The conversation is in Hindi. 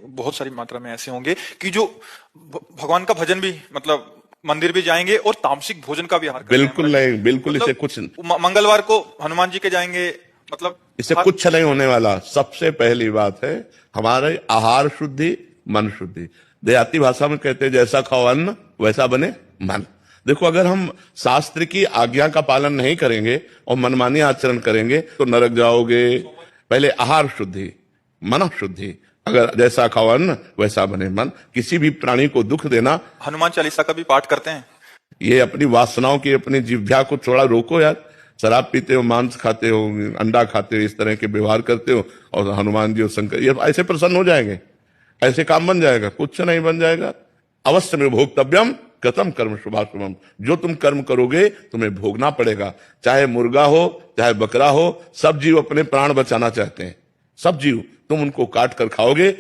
बहुत सारी मात्रा में ऐसे होंगे कि जो भगवान का भजन भी मतलब मंदिर भी जाएंगे और तामसिक भोजन का भी आहार करते हैं। बिल्कुल नहीं, बिल्कुल मतलब इसे कुछ मंगलवार को हनुमान जी के जाएंगे, मतलब इससे कुछ नहीं होने वाला। सबसे पहली बात है हमारे आहार शुद्धि, मन शुद्धि। देहाती भाषा में कहते हैं जैसा खाओ अन्न वैसा बने मन। देखो, अगर हम शास्त्र की आज्ञा का पालन नहीं करेंगे और मनमानी आचरण करेंगे तो नरक जाओगे। पहले आहार शुद्धि, मन शुद्धि। अगर जैसा खाओ अन्न वैसा बने मन। किसी भी प्राणी को दुख देना, हनुमान चालीसा का भी पाठ करते हैं। ये अपनी वासनाओं की, अपनी जिह्वा को थोड़ा रोको यार। शराब पीते हो, मांस खाते हो, अंडा खाते हो, इस तरह के व्यवहार करते हो और हनुमान जी और शंकर ये ऐसे प्रसन्न हो जाएंगे, ऐसे काम बन जाएगा? कुछ नहीं बन जाएगा। अवश्य में भोक्तव्यम कथम कर्म शुभाशुभम। जो तुम कर्म करोगे तुम्हें भोगना पड़ेगा। चाहे मुर्गा हो, चाहे बकरा हो, सब जीव अपने प्राण बचाना चाहते हैं। सब जीव, तुम उनको काट कर खाओगे।